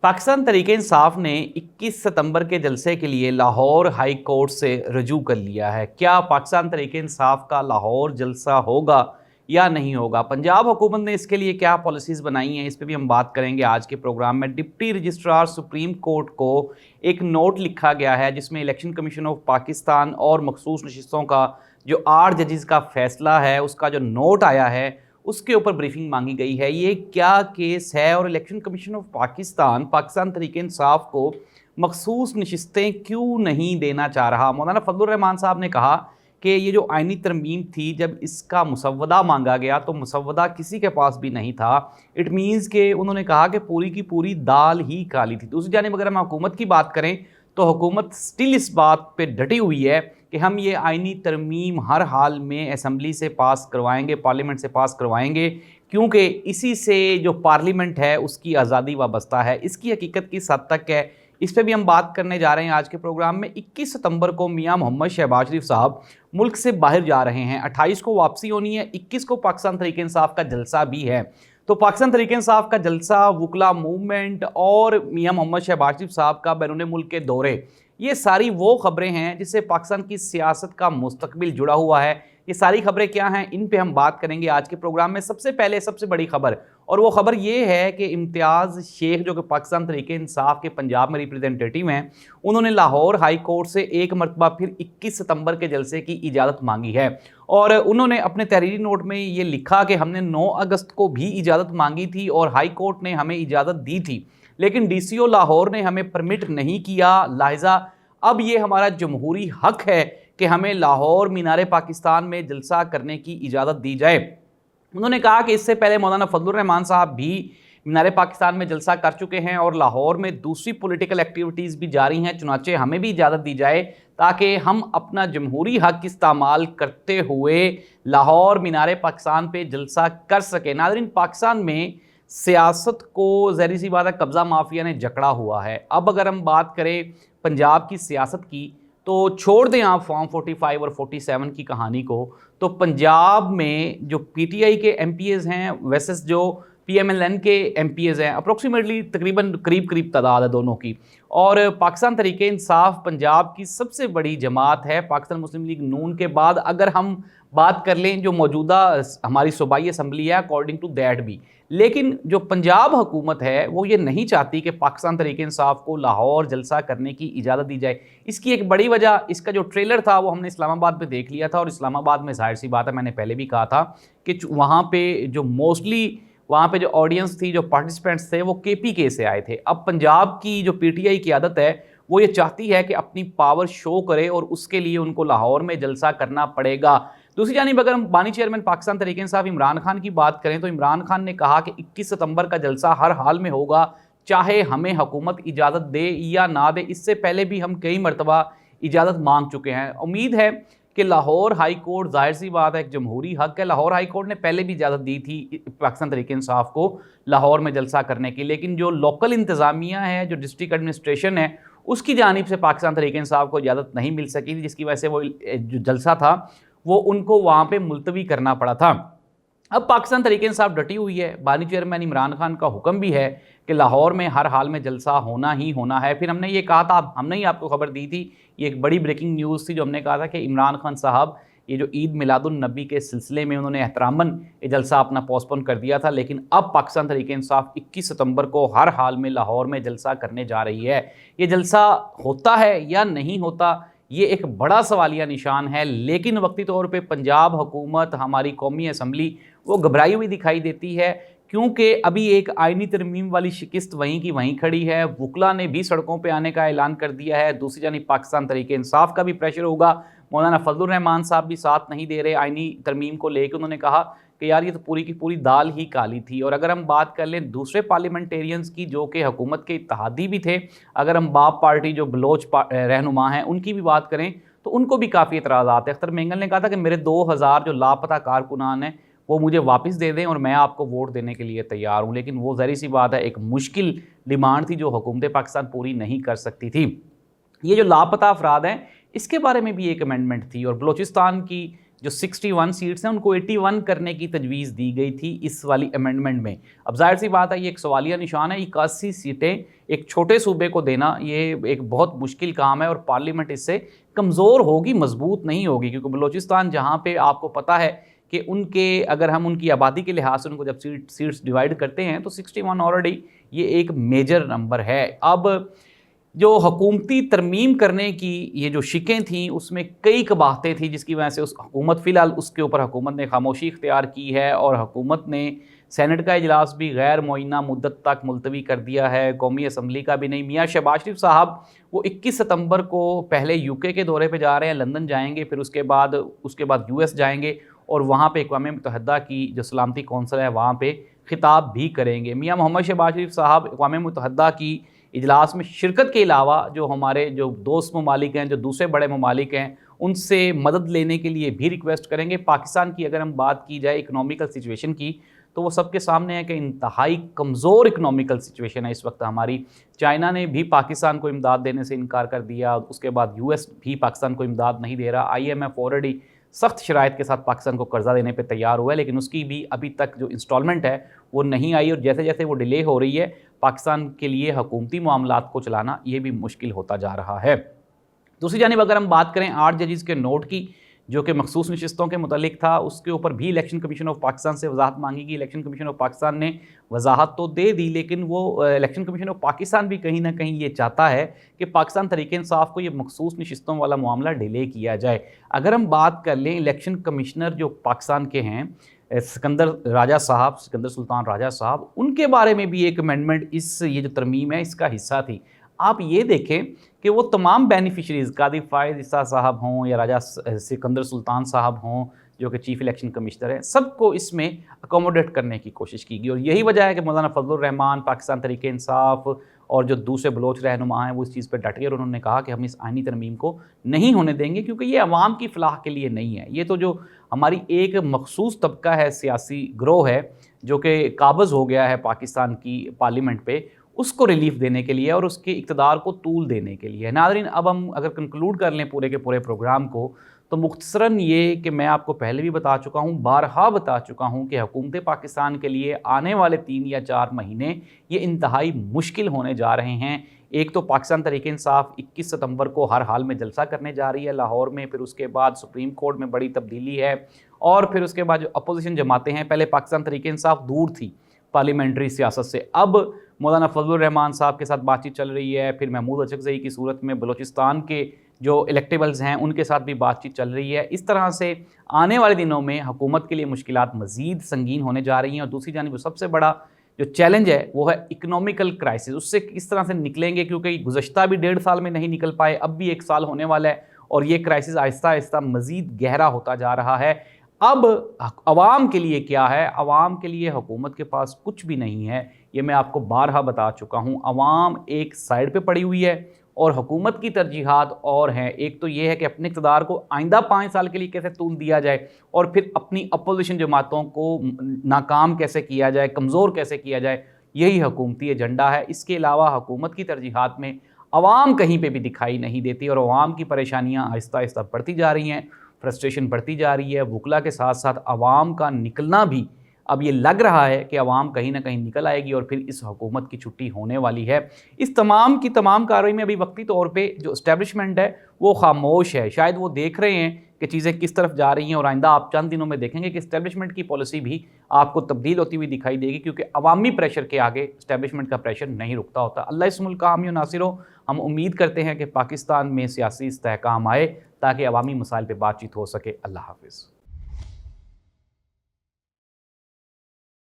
पाकिस्तान तहरीक-ए-इंसाफ ने 21 सितंबर के जलसे के लिए लाहौर हाई कोर्ट से रजू कर लिया है। क्या पाकिस्तान तहरीक-ए-इंसाफ का लाहौर जलसा होगा या नहीं होगा? पंजाब हुकूमत ने इसके लिए क्या पॉलिसीज़ बनाई हैं, इस पर भी हम बात करेंगे आज के प्रोग्राम में। डिप्टी रजिस्ट्रार सुप्रीम कोर्ट को एक नोट लिखा गया है जिसमें इलेक्शन कमीशन ऑफ पाकिस्तान और मखसूस नशिस्तों का जो 8 जजेस का फैसला है उसका जो नोट आया है उसके ऊपर ब्रीफिंग मांगी गई है। ये क्या केस है और election commission of Pakistan Tehreek-e-Insaf को मखसूस नशिस्तें क्यों नहीं देना चाह रहा? मौलाना फजलुर रहमान साहब ने कहा कि ये जो आइनी तरमीम थी, जब इसका मुसव्वदा मांगा गया तो मुसव्वदा किसी के पास भी नहीं था। इट मीन्स के उन्होंने कहा कि पूरी की पूरी दाल ही काली थी। दूसरी जानिब अगर हम हुकूमत की बात करें तो हुकूमत स्टिल इस बात पे डटी हुई है कि हम ये आइनी तरमीम हर हाल में असम्बली से पास करवाएंगे, पार्लियामेंट से पास करवाएंगे, क्योंकि इसी से जो पार्लियामेंट है उसकी आज़ादी वाबस्ता है। इसकी हकीकत किस हद तक है, इस पर भी हम बात करने जा रहे हैं आज के प्रोग्राम में। 21 सितंबर को मियां मोहम्मद शहबाज शरीफ साहब मुल्क से बाहर जा रहे हैं। 28 को वापसी होनी है, 21 को पाकिस्तान तहरीक-ए-इंसाफ का जलसा भी है। तो पाकिस्तान तहरीक-ए-इंसाफ का जलसा, वुकला मूवमेंट और मियां मोहम्मद शहबाज शरीफ साहब का बैरून मुल्क के दौरे, ये सारी वो खबरें हैं जिससे पाकिस्तान की सियासत का मुस्तकबिल जुड़ा हुआ है। ये सारी खबरें क्या हैं, इन पे हम बात करेंगे आज के प्रोग्राम में। सबसे पहले सबसे बड़ी खबर, और वो खबर ये है कि इम्तियाज़ शेख जो कि पाकिस्तान तहरीक-ए-इंसाफ के पंजाब में रिप्रेजेंटेटिव हैं, उन्होंने लाहौर हाई कोर्ट से एक मरतबा फिर 21 सितंबर के जलसे की इजाज़त मांगी है। और उन्होंने अपने तहरीरी नोट में ये लिखा कि हमने 9 अगस्त को भी इजाज़त मांगी थी और हाई कोर्ट ने हमें इजाज़त दी थी, लेकिन DCO लाहौर ने हमें परमिट नहीं किया। लिहाजा अब ये हमारा जमहूरी हक है कि हमें लाहौर मीनार पाकिस्तान में जलसा करने की इजाज़त दी जाए। उन्होंने कहा कि इससे पहले मौलाना फजलुर रहमान साहब भी मीनार पाकिस्तान में जलसा कर चुके हैं और लाहौर में दूसरी पॉलिटिकल एक्टिविटीज़ भी जारी हैं, चुनाचे हमें भी इजाज़त दी जाए ताकि हम अपना जमहूरी हक इस्तेमाल करते हुए लाहौर मीनार पाकिस्तान पे जलसा कर सकें। नाज़रीन, पाकिस्तान में सियासत को ज़ाहिर सी बात है कब्ज़ा माफिया ने जकड़ा हुआ है। अब अगर हम बात करें पंजाब की सियासत की तो छोड़ दें आप फॉर्म 45 और 47 की कहानी को, तो पंजाब में जो PTI के MPs हैं वर्सेस जो PMLN के MPs हैं, अप्रोक्सीमेटली तकरीबन करीब तादाद है दोनों की। और पाकिस्तान तहरीक-ए-इंसाफ पंजाब की सबसे बड़ी जमात है पाकिस्तान मुस्लिम लीग नून के बाद। अगर हम बात कर लें जो मौजूदा हमारी सूबाई असम्बली है अकॉर्डिंग टू दैट भी, लेकिन जो पंजाब हुकूमत है वो ये नहीं चाहती कि पाकिस्तान तहरीक-ए-इंसाफ को लाहौर जलसा करने की इजाज़त दी जाए। इसकी एक बड़ी वजह, इसका जो ट्रेलर था वो हमने इस्लामाबाद में देख लिया था, और इस्लामाबाद में जाहिर सी बात है, मैंने पहले भी कहा था कि वहाँ पे जो मोस्टली वहाँ पे जो ऑडियंस थी, जो पार्टिसिपेंट्स थे, वो KPK से आए थे। अब पंजाब की जो PTI की आदत है वो ये चाहती है कि अपनी पावर शो करे और उसके लिए उनको लाहौर में जलसा करना पड़ेगा। दूसरी जानिब अगर हम बानी चेयरमैन पाकिस्तान तहरीक-ए-इंसाफ इमरान खान की बात करें तो इमरान खान ने कहा कि 21 सितंबर का जलसा हर हाल में होगा, चाहे हमें हुकूमत इजाज़त दे या ना दे। इससे पहले भी हम कई मरतबा इजाज़त मांग चुके हैं। उम्मीद है कि लाहौर हाई कोर्ट, जाहिर सी बात है एक जमहूरी हक है, लाहौर हाई कोर्ट ने पहले भी इजाज़त दी थी पाकिस्तान तहरीक-ए-इंसाफ को लाहौर में जलसा करने की, लेकिन जो लोकल इंतज़ामिया है, जो डिस्ट्रिक्ट एडमिनिस्ट्रेशन है, उसकी जानिब से पाकिस्तान तहरीक-ए-इंसाफ को इजाज़त नहीं मिल सकी थी, जिसकी वजह से वो जो जलसा था वो उनको वहाँ पे मुलतवी करना पड़ा था। अब पाकिस्तान तहरीक-ए-इंसाफ डटी हुई है, बानी चेयरमैन इमरान खान का हुक्म भी है कि लाहौर में हर हाल में जलसा होना ही होना है। फिर हमने ये कहा था, हमने ही आपको खबर दी थी, ये एक बड़ी ब्रेकिंग न्यूज़ थी, जो हमने कहा था कि इमरान खान साहब ये जो ईद मिलादुन नबी के सिलसिले में उन्होंने एहतरामन ये जलसा अपना पोस्टपोन कर दिया था, लेकिन अब पाकिस्तान तहरीक-ए-इंसाफ 21 सितंबर को हर हाल में लाहौर में जलसा करने जा रही है। ये जलसा होता है या नहीं होता, ये एक बड़ा सवालिया निशान है, लेकिन वक्ती तौर पे पंजाब हुकूमत, हमारी कौमी असम्बली, वो घबराई हुई दिखाई देती है, क्योंकि अभी एक आइनी तरमीम वाली शिकस्त वहीं की वहीं खड़ी है। वुकला ने भी सड़कों पे आने का ऐलान कर दिया है। दूसरी जानिब पाकिस्तान तहरीक-ए-इंसाफ का भी प्रेशर होगा। मौलाना फजलुर रहमान साहब भी साथ नहीं दे रहे आइनी तरमीम को लेकर। उन्होंने कहा कि यार ये तो पूरी की पूरी दाल ही काली थी। और अगर हम बात कर लें दूसरे पार्लियामेंटेरियंस की जो कि हुकूमत के इत्तेहादी भी थे, अगर हम बाप पार्टी जो बलोच रहनुमा हैं उनकी भी बात करें तो उनको भी काफ़ी एतराज़ात है। अख्तर मेंगल ने कहा था कि मेरे 2000 जो लापता कारकुनान हैं वो मुझे वापस दे दें और मैं आपको वोट देने के लिए तैयार हूँ, लेकिन वो ज़ाहिर सी बात है एक मुश्किल डिमांड थी जो हुकूमत पाकिस्तान पूरी नहीं कर सकती थी। ये जो लापता अफराद हैं इसके बारे में भी एक अमेंडमेंट थी, और बलोचिस्तान की जो 61 सीट्स हैं उनको 81 करने की तजवीज़ दी गई थी इस वाली अमेंडमेंट में। अब जाहिर सी बात है ये एक सवालिया निशान है, 81 सीटें एक छोटे सूबे को देना ये एक बहुत मुश्किल काम है और पार्लियामेंट इससे कमज़ोर होगी, मजबूत नहीं होगी, क्योंकि बलूचिस्तान जहाँ पे आपको पता है कि उनके अगर हम उनकी आबादी के लिहाज से उनको जब सीट्स डिवाइड करते हैं तो 61 ऑलरेडी ये एक मेजर नंबर है। अब जो हुकूमती तरमीम करने की ये जो शिकें थीं उसमें कई कबाहतें थी जिसकी वजह से उस हुकूमत फ़िलहाल उसके ऊपर हुकूमत ने खामोशी इख्तियार की है और हुकूमत ने सेनेट का इजलास भी गैर मुअय्यना मुद्दत तक मुलतवी कर दिया है, कौमी असम्बली का भी नहीं। मियाँ शहबाज शरीफ साहब वो 21 सितंबर को पहले यूके के दौरे पे जा रहे हैं, लंदन जाएंगे, फिर उसके बाद यूएस जाएंगे और वहाँ पे अक़वाम मुत्तहिदा की जो सलामती कौंसिल है वहाँ पे खिताब भी करेंगे। मियाँ मोहम्मद शहबाज शरीफ साहब अक़वाम मुत्तहिदा की इजलास में शिरकत के अलावा जो हमारे जो दोस्त ममालिक हैं, जो दूसरे बड़े ममालिक हैं, उनसे मदद लेने के लिए भी रिक्वेस्ट करेंगे। पाकिस्तान की अगर हम बात की जाए इकनॉमिकल सिचुएशन की तो वो सबके सामने है कि इंतहाई कमज़ोर इकनॉमिकल सिचुएशन है इस वक्त हमारी। चाइना ने भी पाकिस्तान को इमदाद देने से इनकार कर दिया, उसके बाद यूएस भी पाकिस्तान को इमदाद नहीं दे रहा। IMF ऑलरेडी सख्त शराइत के साथ पाकिस्तान को कर्जा देने पे तैयार हुआ है, लेकिन उसकी भी अभी तक जो इंस्टॉलमेंट है वो नहीं आई और जैसे जैसे वो डिले हो रही है पाकिस्तान के लिए हुकूमती मामलात को चलाना ये भी मुश्किल होता जा रहा है। दूसरी जानिब अगर हम बात करें 8 जजेस के नोट की जो कि मखसूस नशिस्तों के मुतालिक था, उसके ऊपर भी इलेक्शन कमीशन ऑफ पाकिस्तान से वजाहत मांगी गई। इलेक्शन कमीशन ऑफ पाकिस्तान ने वजाहत तो दे दी, लेकिन वो इलेक्शन कमीशन ऑफ पाकिस्तान भी कहीं ना कहीं ये चाहता है कि पाकिस्तान तहरीक इंसाफ को ये मखसूस नशिस्तों वाला मामला डिले किया जाए। अगर हम बात कर लें इलेक्शन कमिश्नर जो पाकिस्तान के हैं सिकंदर सुल्तान राजा साहब, उनके बारे में भी एक अमेंडमेंट ये जो तरमीम है इसका हिस्सा थी। आप ये देखें कि वो तमाम बेनिफिशरीज़ कादी फ़ायज़ ईसा साहब हों या राजा सिकंदर सुल्तान साहब हों जो कि चीफ़ इलेक्शन कमिश्नर हैं, सबको इसमें अकोमोडेट करने की कोशिश की गई और यही वजह है कि मौलाना फजलुर रहमान, पाकिस्तान तहरीक इंसाफ और जो दूसरे बलोच रहनुमा हैं वो इस चीज़ पर डट गए और उन्होंने कहा कि हम इस आइनी तरमीम को नहीं होने देंगे क्योंकि ये अवाम की फ़लाह के लिए नहीं है। ये तो जो हमारी एक मखसूस तबका है, सियासी ग्रोह है जो कि काबज़ हो गया है पाकिस्तान की पार्लियामेंट पे, उसको रिलीफ देने के लिए और उसके इक़्तिदार को तूल देने के लिए। नाज़रीन, अब हम अगर कंक्लूड कर लें पूरे के पूरे प्रोग्राम को तो मुख्तसरन ये कि मैं आपको पहले भी बता चुका हूँ, बारहा बता चुका हूँ कि हुकूमत पाकिस्तान के लिए आने वाले 3 या 4 महीने ये इंतहाई मुश्किल होने जा रहे हैं। एक तो पाकिस्तान तहरीक इंसाफ 21 सितंबर को हर हाल में जलसा करने जा रही है लाहौर में, फिर उसके बाद सुप्रीम कोर्ट में बड़ी तब्दीली है और फिर उसके बाद जो अपोजिशन जमातें हैं, पहले पाकिस्तान तहरीक इंसाफ दूर थी पार्लियामेंट्री सियासत से, अब मौलाना फजलुर रहमान साहब के साथ बातचीत चल रही है, फिर महमूद अचकज़ई की सूरत में बलूचिस्तान के जो इलेक्टेबल्स हैं उनके साथ भी बातचीत चल रही है। इस तरह से आने वाले दिनों में हुकूमत के लिए मुश्किलात मज़ीद संगीन होने जा रही हैं और दूसरी जानिब सबसे बड़ा जो चैलेंज है वो है इकनॉमिकल क्राइसिस। उससे किस तरह से निकलेंगे, क्योंकि गुज़श्ता भी 1.5 साल में नहीं निकल पाए, अब भी 1 साल होने वाला है और ये क्राइसिस आहिस्ता आहिस्ता मज़ीद गहरा होता जा रहा है। अब अवाम के लिए क्या है? अवाम के लिए हुकूमत के पास कुछ भी नहीं है, ये मैं आपको बारहा बता चुका हूँ। अवाम एक साइड पे पड़ी हुई है और हुकूमत की तरजीहात और हैं। एक तो ये है कि अपने इक़्तिदार को आइंदा 5 साल के लिए कैसे तूल दिया जाए और फिर अपनी अपोजिशन जमातों को नाकाम कैसे किया जाए, कमज़ोर कैसे किया जाए, यही हुकूमती एजेंडा है। इसके अलावा हुकूमत की तरजीहात में अवाम कहीं पर भी दिखाई नहीं देती और अवाम की परेशानियाँ आहिस्ता आहिस्ता बढ़ती जा रही हैं, फ्रस्ट्रेशन बढ़ती जा रही है। वुकला के साथ साथ अवाम का निकलना भी अब ये लग रहा है कि अवाम कहीं ना कहीं निकल आएगी और फिर इस हुकूमत की छुट्टी होने वाली है। इस तमाम की तमाम कार्रवाई में अभी वक्ती तौर पे जो इस्टेब्लिशमेंट है वो खामोश है। शायद वो देख रहे हैं कि चीज़ें किस तरफ जा रही हैं और आइंदा आप चंद दिनों में देखेंगे कि इस्टेब्लिशमेंट की पॉलिसी भी आपको तब्दील होती हुई दिखाई देगी, क्योंकि अवामी प्रेशर के आगे इस्टेब्लिशमेंट का प्रेशर नहीं रुकता होता। अल्लाह इस मुल्क का हामी नासिर हो। हम उम्मीद करते हैं कि पाकिस्तान में सियासी इस्तेहकाम आए ताकि अवामी मसाइल पर बातचीत हो सके। अल्लाह हाफिज़।